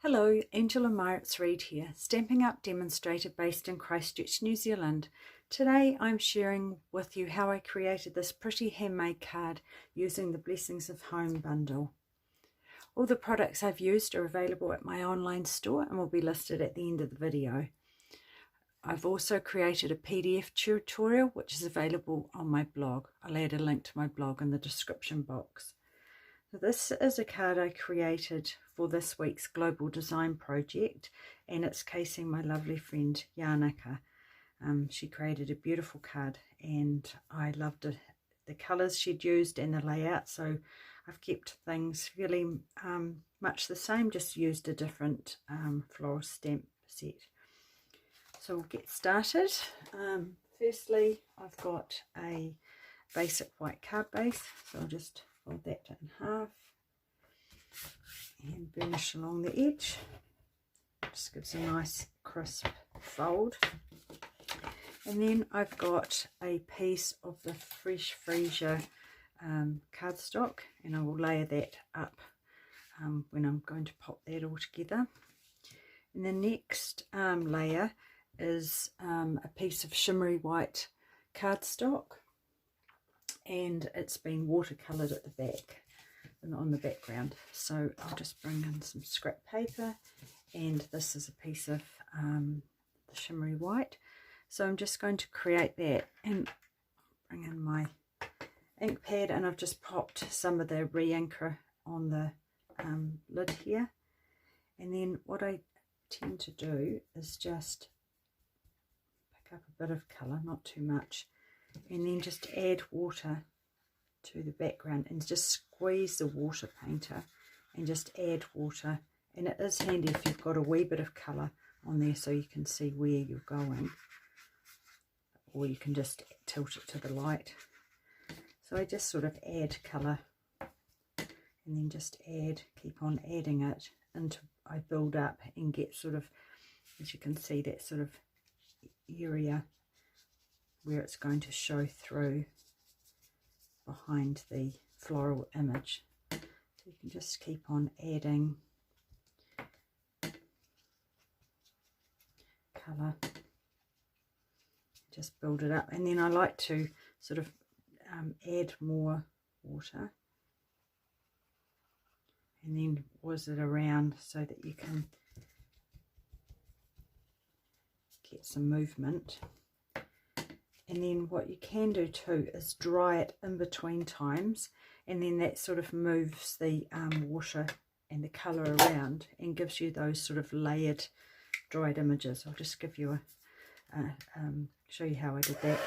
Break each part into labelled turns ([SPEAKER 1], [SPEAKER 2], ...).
[SPEAKER 1] Hello, Angela Meiritz-Reid here, Stampin' Up demonstrator based in Christchurch, New Zealand. Today I'm sharing with you how I created this pretty handmade card using the Blessings of Home bundle. All the products I've used are available at my online store and will be listed at the end of the video. I've also created a PDF tutorial which is available on my blog. I'll add a link to my blog in the description box. This is a card I created for this week's Global Design project, and it's casing my lovely friend Janneke. She created a beautiful card and I loved it, the colours she'd used and the layout, so I've kept things really much the same, just used a different floral stamp set. So we'll get started. Firstly, I've got a basic white card base, so I'll just fold that in half and burnish along the edge. Just gives a nice crisp fold. And then I've got a piece of the fresh Freesia cardstock, and I will layer that up when I'm going to pop that all together. And the next layer is a piece of shimmery white cardstock, and it's been watercolored at the back and on the background. So I'll just bring in some scrap paper, and this is a piece of the shimmery white. So I'm just going to create that and bring in my ink pad, and I've just popped some of the re-inker on the lid here. And then what I tend to do is just pick up a bit of colour, not too much, and then just add water to the background and just squeeze the water painter and just add water. And it is handy if you've got a wee bit of colour on there so you can see where you're going, or you can just tilt it to the light. So I just sort of add colour and then just add, keep on adding it until I build up and get sort of, as you can see, that sort of area where it's going to show through behind the floral image. So you can just keep on adding colour, just build it up. And then I like to sort of add more water and then whiz it around so that you can get some movement. And then what you can do too is dry it in between times, and then that sort of moves the water and the colour around and gives you those sort of layered dried images. I'll just give you show you how I did that.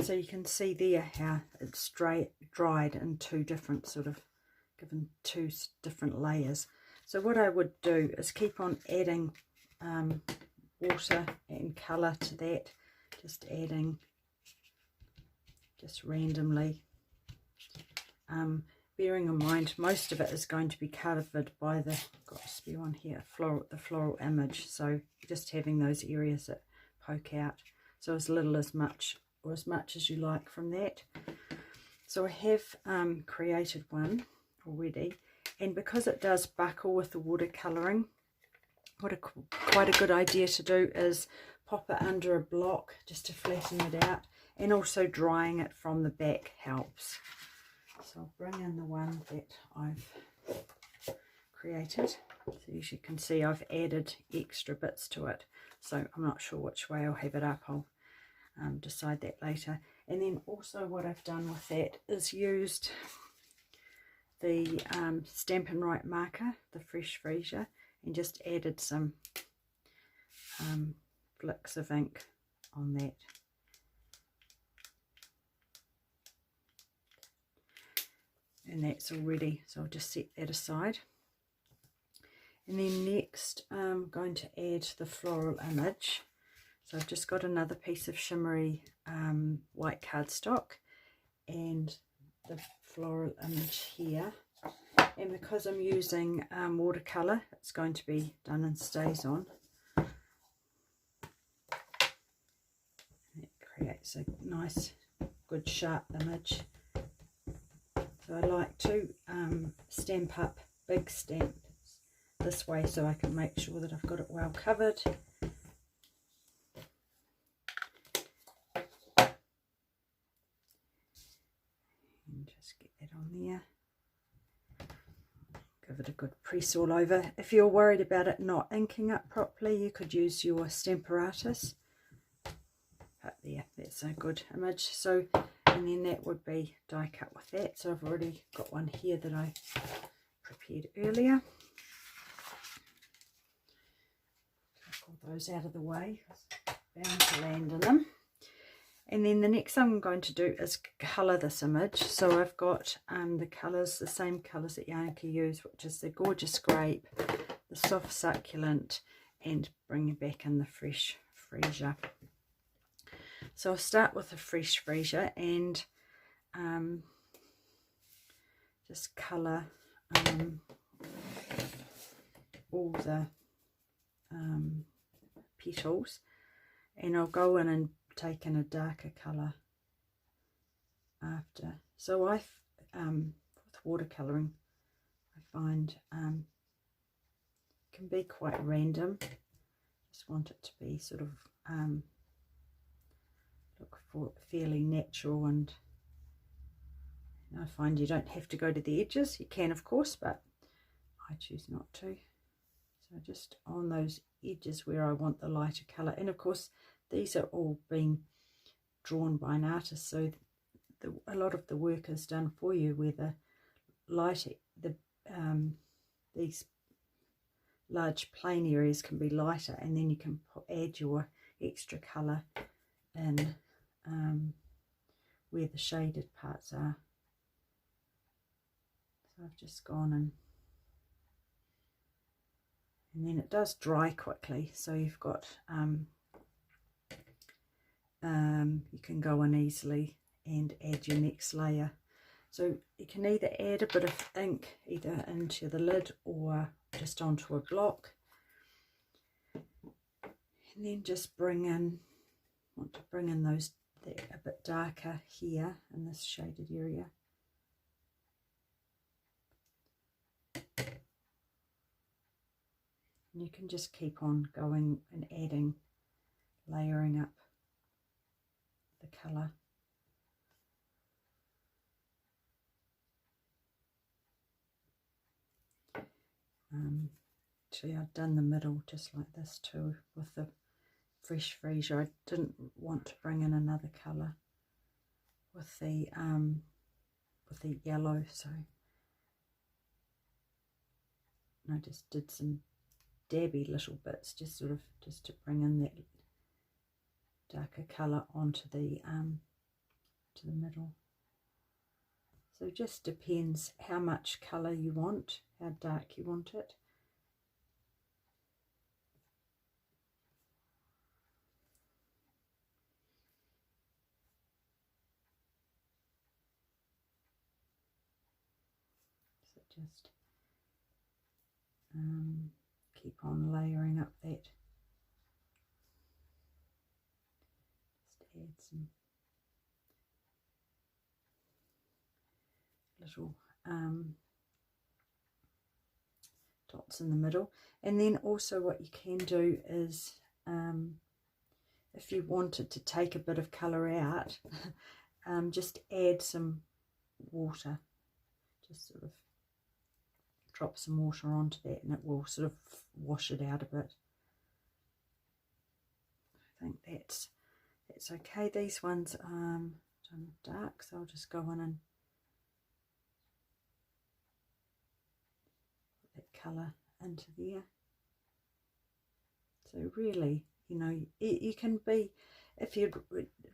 [SPEAKER 1] So you can see there how it's dried in two different given two different layers. So what I would do is keep on adding water and colour to that, just adding just randomly, bearing in mind most of it is going to be covered by the, got a spew on here, the floral image, so just having those areas that poke out, so as little as much or as much as you like from that. So I have created one already, and because it does buckle with the watercolouring, quite a good idea to do is pop it under a block just to flatten it out, and also drying it from the back helps. So I'll bring in the one that I've created. So as you can see, I've added extra bits to it, so I'm not sure which way I'll have it up. I'll decide that later. And then also what I've done with that is used the Stampin' marker, the fresh Freesia, and just added some flicks of ink on that. And that's all ready, so I'll just set that aside. And then next I'm going to add the floral image. So I've just got another piece of shimmery white cardstock and the floral image here. And because I'm using watercolor, it's going to be done in StazOn. It creates a nice, good, sharp image. So I like to stamp up big stamps this way so I can make sure that I've got it well covered. And just get that on there. Give it a good press all over. If you're worried about it not inking up properly, you could use your Stamparatus. But there, that's a good image. So, and then that would be die cut with that. So I've already got one here that I prepared earlier. Take all those out of the way. Bound to land in them. And then the next thing I'm going to do is colour this image. So I've got the colours, the same colours that Janneke used, which is the gorgeous Grape, the soft Succulent, and bringing back in the fresh Freesia. So I'll start with the fresh Freesia and just colour all the petals, and I'll go in and take in a darker colour after. So with watercolouring, I find can be quite random. Just want it to be sort of look for fairly natural, and I find you don't have to go to the edges. You can, of course, but I choose not to. So just on those edges where I want the lighter colour, and of course these are all being drawn by an artist, so a lot of the work is done for you, where the lighter, these large plain areas can be lighter, and then you can add your extra colour in where the shaded parts are. So I've just gone and then it does dry quickly, so you've got you can go in easily and add your next layer. So you can either add a bit of ink either into the lid or just onto a block, and then just want to bring in those a bit darker here in this shaded area. And you can just keep on going and adding, layering up the colour. Actually, I've done the middle just like this too with the fresh Freesia. I didn't want to bring in another colour with the yellow, so I just did some dabby little bits, just to bring in that darker colour onto the to the middle. So it just depends how much colour you want, how dark you want it. So just keep on layering up that. Just add some little dots in the middle, and then also what you can do is if you wanted to take a bit of colour out, just add some water, just sort of drop some water onto that, and it will sort of wash it out a bit. I think that's okay. These ones done dark, so I'll just go in and put that colour into there. So really, you know, you can be, if you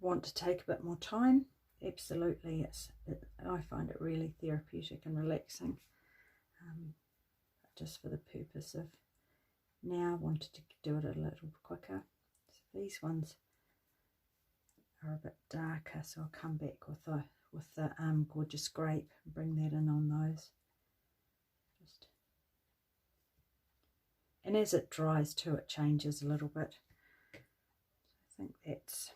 [SPEAKER 1] want to take a bit more time, absolutely, I find it really therapeutic and relaxing. Just for the purpose of now, I wanted to do it a little quicker. So These ones are a bit darker, so I'll come back with the gorgeous grape and bring that in on those. And as it dries too, it changes a little bit. I think that's,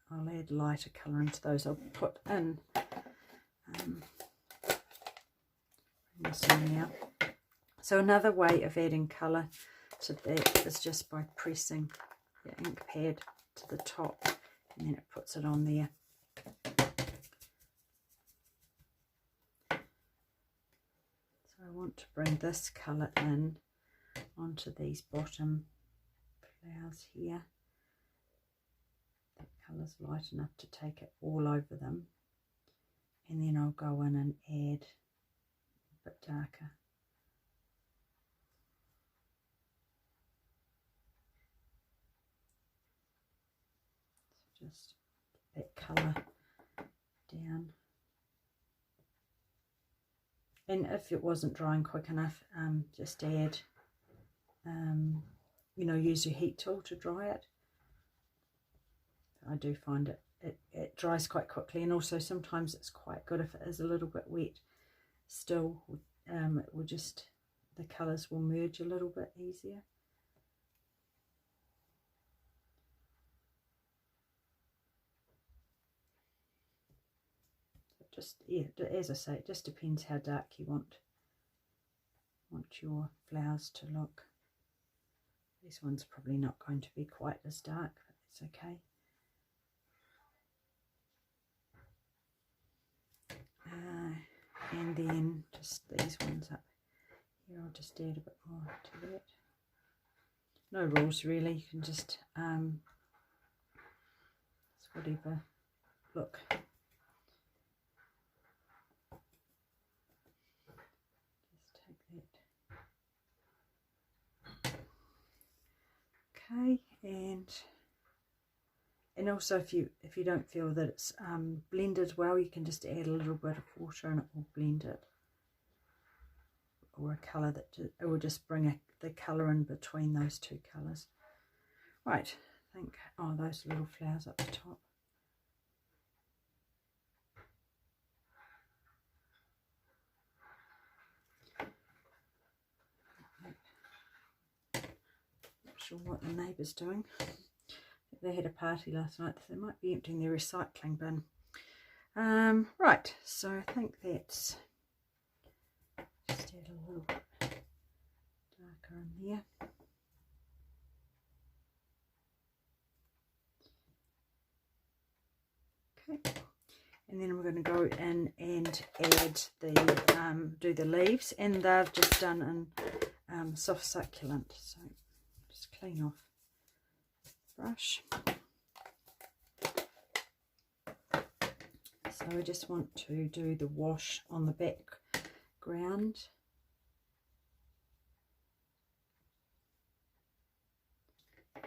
[SPEAKER 1] I'll add lighter colour into those. I'll put in this in now. So another way of adding colour to that is just by pressing your ink pad to the top, and then it puts it on there. So I want to bring this colour in onto these bottom flowers here. That colour's light enough to take it all over them, and then I'll go in and add a bit darker. So just that colour down. And if it wasn't drying quick enough, just add, you know, use your heat tool to dry it. I do find it dries quite quickly, and also sometimes it's quite good if it is a little bit wet still. It will just, the colours will merge a little bit easier. Just, yeah, as I say, it just depends how dark you want your flowers to look. This one's probably not going to be quite as dark, but it's okay. And then just these ones up here, I'll just add a bit more to that. No rules really, you can just it's whatever look. Just take that. Okay, and also if you don't feel that it's blended well, you can just add a little bit of water and it will blend it, or a colour that it will just bring the colour in between those two colours. Right, I think, oh, those little flowers up the top. Not sure what the neighbour's doing. They had a party last night, so they might be emptying their recycling bin. Right, so I think that's, just add a little bit darker in there. Okay, and then we're going to go in and add the do the leaves, and they've just done in soft succulent. So just clean off brush. So I just want to do the wash on the background.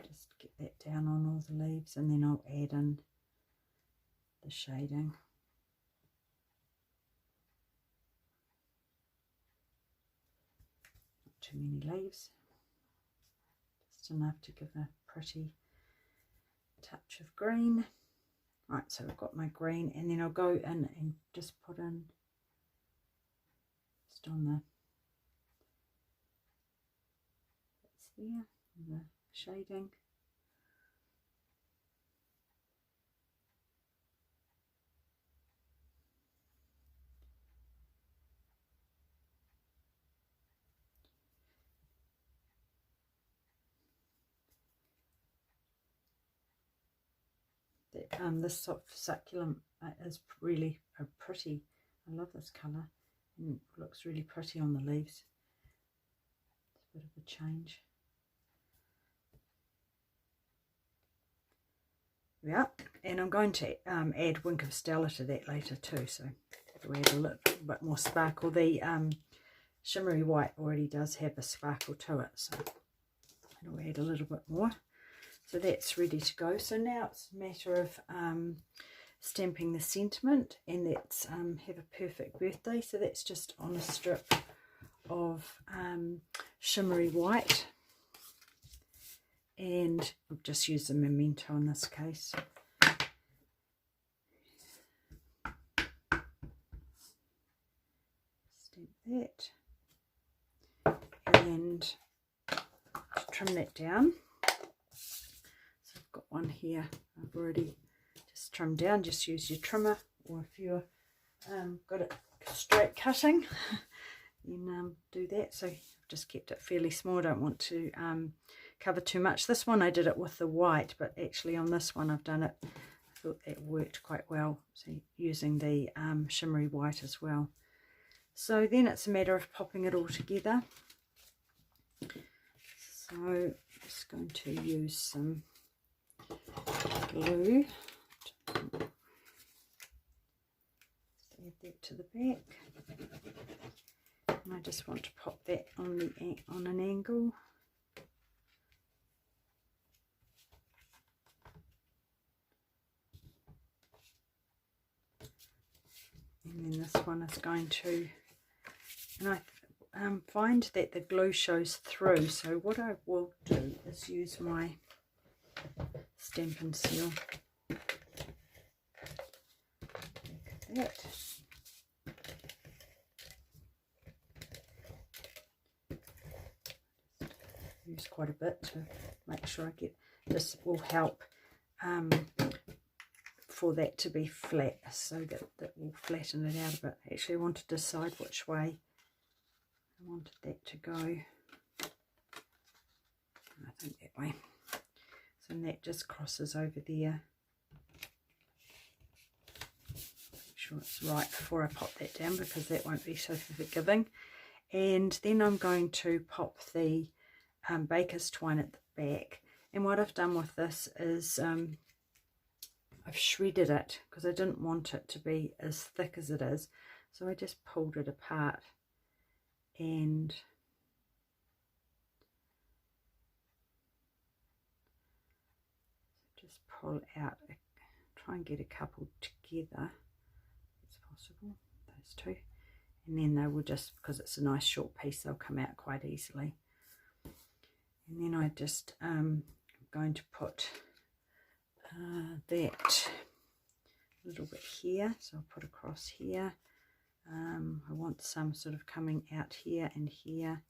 [SPEAKER 1] Just get that down on all the leaves, and then I'll add in the shading. Not too many leaves, just enough to give a pretty touch of green. Right, so I've got my green, and then I'll go in and just put in just on the, that's there, the shading. This soft succulent is really pretty. I love this colour, and it looks really pretty on the leaves. It's a bit of a change. Yeah, and I'm going to add Wink of Stella to that later too, so it'll add a little bit more sparkle. The shimmery white already does have a sparkle to it, so it'll add a little bit more. So that's ready to go. So now it's a matter of stamping the sentiment, and that's have a perfect birthday. So that's just on a strip of shimmery white, and and I've just used a memento in this case. Stamp that and trim that down. So I've got one here I've already just trimmed down. Just use your trimmer, or if you're got it straight cutting, then do that. So I've just kept it fairly small. I don't want to cover too much. This one I did it with the white, but actually on this one I've done it, I thought it worked quite well, so using the shimmery white as well. So then it's a matter of popping it all together. So I'm just going to use some glue. Add that to the back, and I just want to pop that on an angle. And then this one is going to, and I find that the glue shows through, so what I will do is use my Stampin' seal. Look at that. Use quite a bit to make sure I get, this will help for that to be flat, so that will flatten it out a bit. Actually I want to decide which way I wanted that to go. I think that way. So that just crosses over there. Make sure it's right before I pop that down, because that won't be so forgiving. And then I'm going to pop the baker's twine at the back. And what I've done with this is I've shredded it, because I didn't want it to be as thick as it is. So I just pulled it apart and just pull out, try and get a couple together if it's possible, those two, and then they will just, because it's a nice short piece, they'll come out quite easily. And then I just going to put that a little bit here, so I'll put across here. I want some sort of coming out here and here,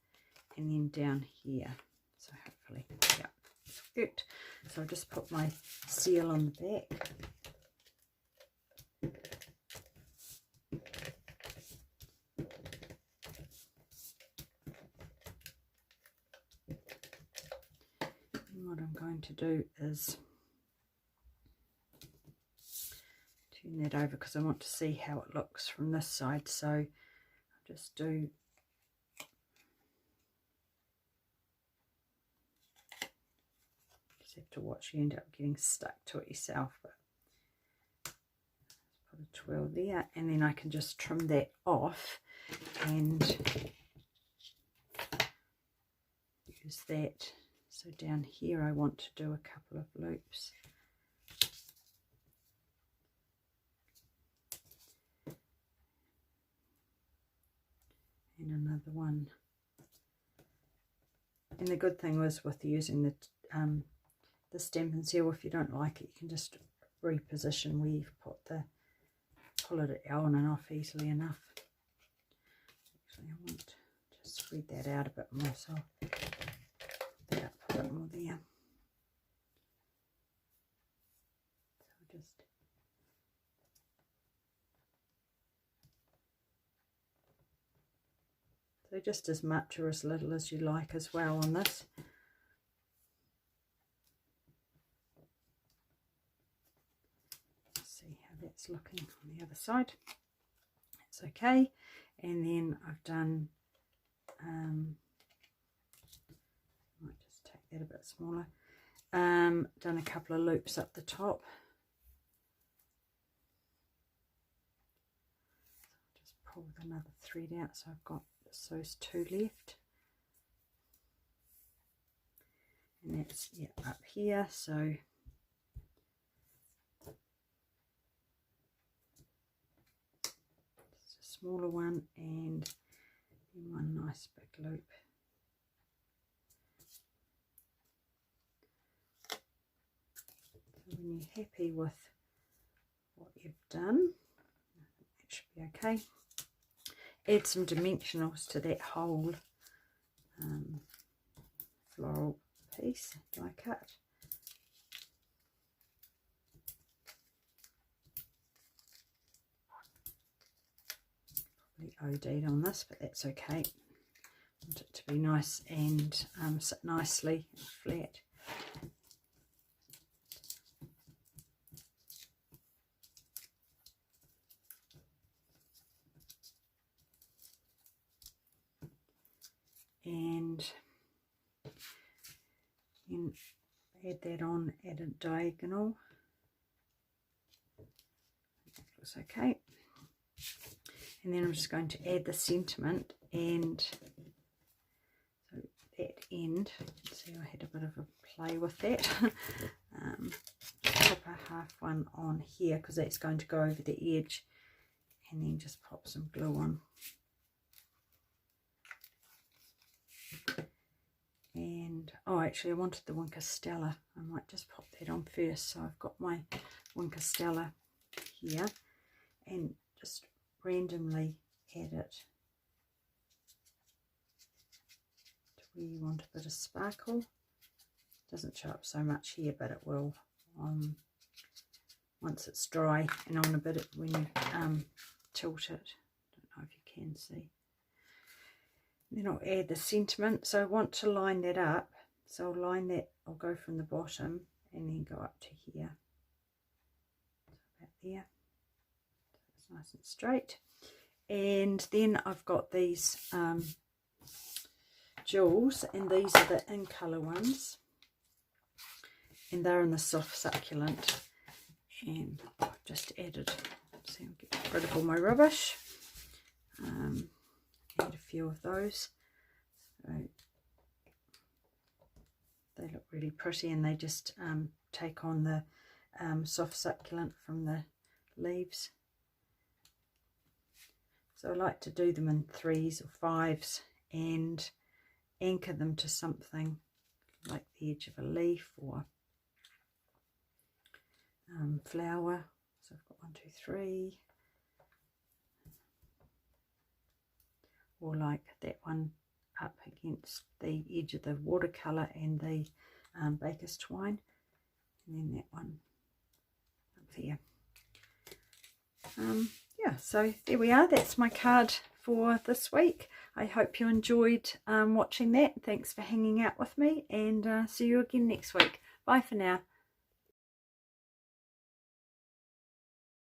[SPEAKER 1] and then down here. So hopefully, yeah, it's good. So I'll just put my seal on the back. And what I'm going to do is turn that over, because I want to see how it looks from this side. So I'll just do, just have to watch, you end up getting stuck to it yourself, but put a twirl there, and then I can just trim that off and use that. So down here I want to do a couple of loops. And another one. And the good thing was with using the Stampin' seal, if you don't like it, you can just reposition where you've put the, pull it on and off easily enough. Actually, I want to just spread that out a bit more, so I'll put that up a bit more there. So just just as much or as little as you like as well on this. Let's see how that's looking on the other side. It's okay. And then I've done, might just take that a bit smaller, done a couple of loops up the top. So I'll just pull another thread out, so I've got those two left, and that's, yeah, up here. So it's a smaller one and then one nice big loop. when you're happy with what you've done, that should be okay. Add some dimensionals to that whole floral piece like that. Probably OD'd on this, but that's okay. I want it to be nice and sit nicely and flat. And then add that on at a diagonal. That looks okay. And then I'm just going to add the sentiment, and so that end, see I had a bit of a play with that. Pop a half one on here because that's going to go over the edge, and then just pop some glue on. And oh, actually I wanted the Stella. I might just pop that on first. So I've got my Stella here, and just randomly add it to where you want a bit of sparkle. Doesn't show up so much here, but it will once it's dry and on a bit when you tilt it. Don't know if you can see. Then I'll add the sentiment. So I want to line that up. So I'll line that, I'll go from the bottom and then go up to here. So about there. So it's nice and straight. And then I've got these jewels, and these are the in colour ones. And they're in the soft succulent. And I've just added, see, I'll get rid of all my rubbish. Add a few of those. So they look really pretty, and they just take on the soft succulent from the leaves. So I like to do them in 3s or 5s and anchor them to something like the edge of a leaf or flower. So I've got 1, 2, 3. Or like that one up against the edge of the watercolor and the baker's twine, and then that one up there. Yeah, so there we are. That's my card for this week. I hope you enjoyed watching that. Thanks for hanging out with me, and see you again next week. Bye for now.